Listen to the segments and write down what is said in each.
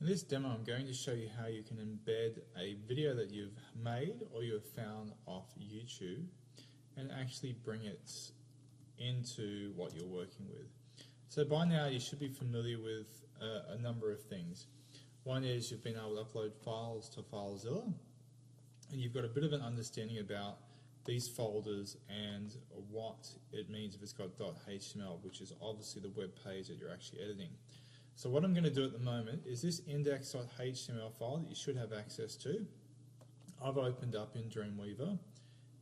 In this demo, I'm going to show you how you can embed a video that you've made or you have found off YouTube and actually bring it into what you're working with. So by now you should be familiar with a number of things. One is you've been able to upload files to FileZilla, and you've got a bit of an understanding about these folders and what it means if it's got .html, which is obviously the web page that you're actually editing. So what I'm going to do at the moment is this index.html file that you should have access to, I've opened up in Dreamweaver,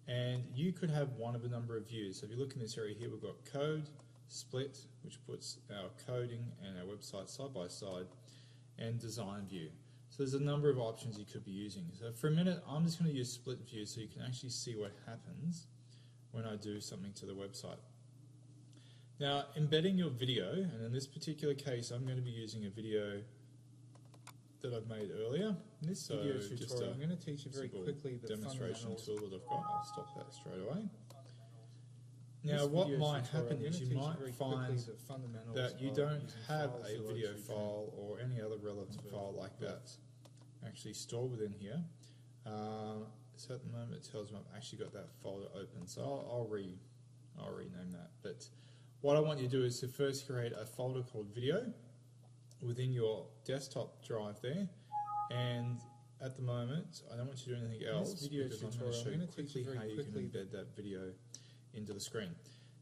and you could have one of a number of views. So if you look in this area here, we've got code, split, which puts our coding and our website side by side, and design view. So there's a number of options you could be using. So for a minute, I'm just going to use split view so you can actually see what happens when I do something to the website. Now, embedding your video, and in this particular case, I'm going to be using a video that I've made earlier. In this video tutorial, I'm going to teach you very quickly the demonstration tool that I've got. I'll stop that straight away. Now, what might happen is you might find that you don't have a video file or any other relevant file like that actually stored within here. So at the moment, it tells me I've actually got that folder open. So I'll rename that. But what I want you to do is to first create a folder called video within your desktop drive there, and at the moment I don't want you to do anything else because I'm going to show you quickly how you can embed that video into the screen.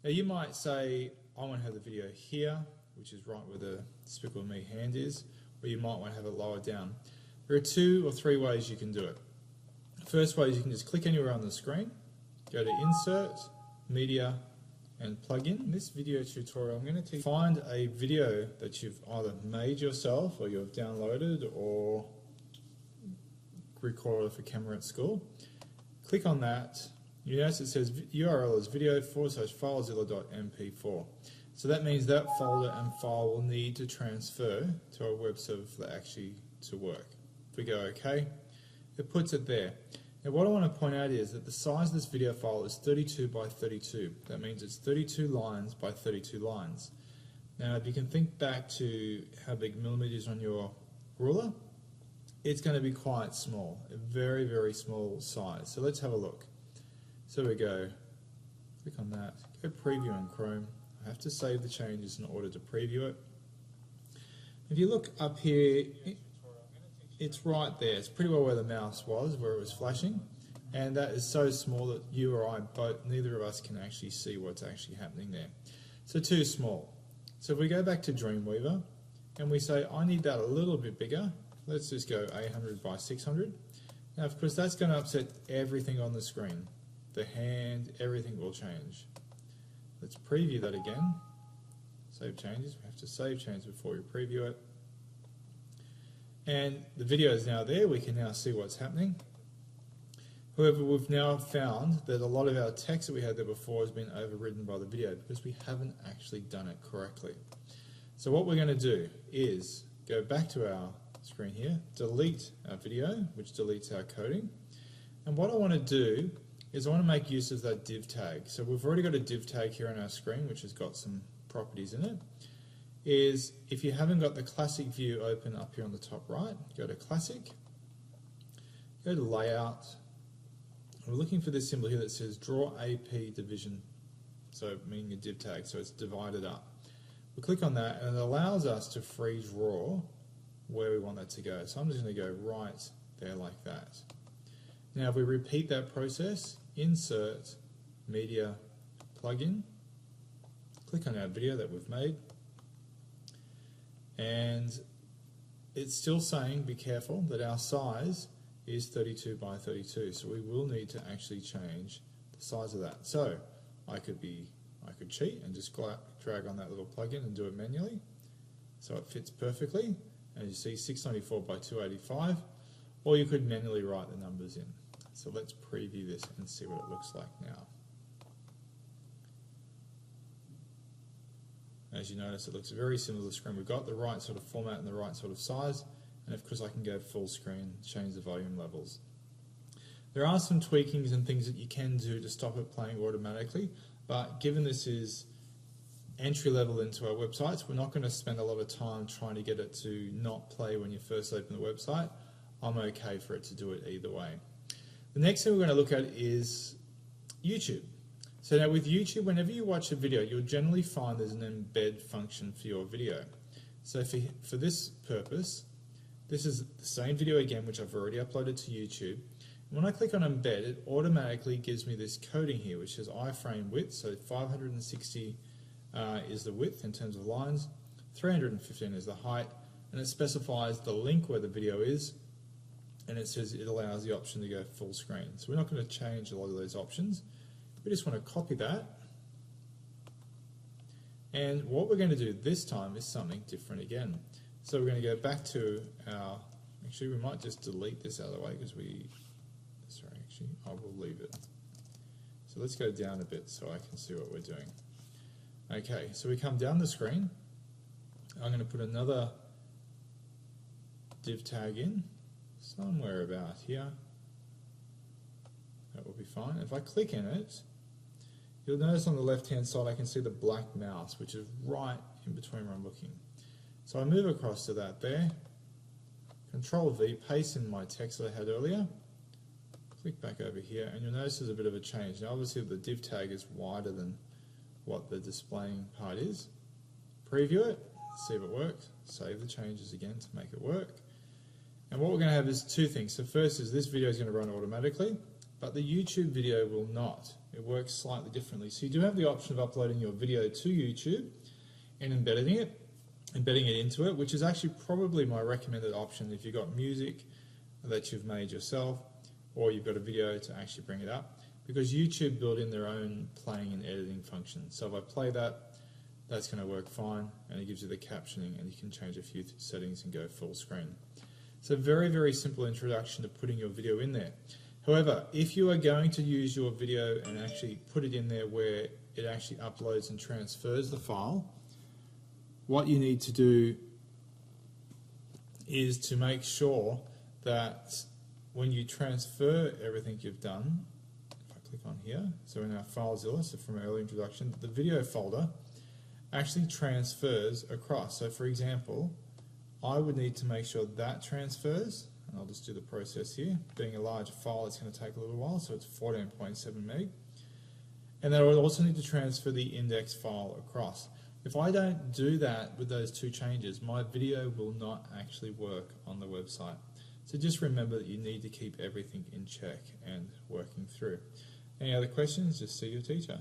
Now you might say I want to have the video here, which is right where the Despicable Me hand is, or you might want to have it lower down. There are 2 or 3 ways you can do it. The first way is you can just click anywhere on the screen, go to Insert, Media, and plugin. In this video tutorial, I'm going to find a video that you've either made yourself or you've downloaded or recorded for camera at school. Click on that. You notice it says URL is video/filezilla.mp4. So that means that folder and file will need to transfer to a web server for that actually to work. If we go OK, it puts it there. Now what I want to point out is that the size of this video file is 32 by 32. That means it's 32 lines by 32 lines. Now if you can think back to how big millimeters on your ruler, it's going to be quite small, a very, very small size. So let's have a look. So we go, click on that, go preview in Chrome. I have to save the changes in order to preview it. If you look up here, it's right there. It's pretty well where the mouse was, where it was flashing, and that is so small that you or I neither of us can actually see what's actually happening there. So too small. So if we go back to Dreamweaver and we say I need that a little bit bigger, let's just go 800 by 600. Now of course that's going to upset everything on the screen. The hand, everything will change. Let's preview that again. Save changes. We have to save changes before we preview it. And the video is now there. We can now see what's happening. However, we've now found that a lot of our text that we had there before has been overridden by the video because we haven't actually done it correctly. So what we're going to do is go back to our screen here, delete our video, which deletes our coding. And what I want to do is I want to make use of that div tag. So we've already got a div tag here on our screen, which has got some properties in it. Is if you haven't got the classic view open up here on the top right, go to classic, go to layout. We're looking for this symbol here that says draw AP division, so meaning a div tag, so it's divided up. We click on that and it allows us to freeze raw where we want that to go. So I'm just going to go right there like that. Now if we repeat that process, insert, media, plugin, click on our video that we've made, and it's still saying be careful that our size is 32 by 32, so we will need to actually change the size of that. So I could cheat and just drag on that little plugin and do it manually, so it fits perfectly. As you see, 694 by 285, or you could manually write the numbers in. So let's preview this and see what it looks like now. As you notice, it looks very similar to the screen. We've got the right sort of format and the right sort of size, and of course I can go full screen, change the volume levels. There are some tweakings and things that you can do to stop it playing automatically, but given this is entry level into our websites. We're not going to spend a lot of time trying to get it to not play when you first open the website. I'm okay for it to do it either way. The next thing we're going to look at is YouTube. So now with YouTube, whenever you watch a video, you'll generally find there's an embed function for your video. So for this purpose, this is the same video again, which I've already uploaded to YouTube. When I click on embed, it automatically gives me this coding here, which is iframe width. So 560 is the width in terms of lines, 315 is the height, and it specifies the link where the video is, and it says it allows the option to go full screen. So we're not going to change a lot of those options. We just want to copy that. And what we're going to do this time is something different again. So we're going to go back to our, actually we might just delete this out of the way because I will leave it. So let's go down a bit so I can see what we're doing. Okay, so we come down the screen. I'm going to put another div tag in somewhere about here. That will be fine. If I click in it, you'll notice on the left hand side I can see the black mouse, which is right in between where I'm looking. So I move across to that there, Control V, paste in my text that I had earlier, click back over here, and you'll notice there's a bit of a change. Now obviously the div tag is wider than what the displaying part is. Preview it, see if it works, save the changes again to make it work. And what we're going to have is two things. So first is this video is going to run automatically, but the YouTube video will not. It works slightly differently. So you do have the option of uploading your video to YouTube and embedding it into it, which is actually probably my recommended option if you've got music that you've made yourself or you've got a video to actually bring it up, because YouTube built in their own playing and editing function. So if I play that, that's going to work fine, and it gives you the captioning, and you can change a few settings and go full screen. So very, very simple introduction to putting your video in there. However, if you are going to use your video and actually put it in there where it actually uploads and transfers the file, what you need to do is to make sure that when you transfer everything you've done, if I click on here, so in our FileZilla, so from our early introduction, the video folder actually transfers across. So for example, I would need to make sure that transfers, and I'll just do the process here. Being a large file, it's going to take a little while, so it's 14.7 meg. And then I would also need to transfer the index file across. If I don't do that with those two changes, my video will not actually work on the website. So just remember that you need to keep everything in check and working through. Any other questions? Just see your teacher.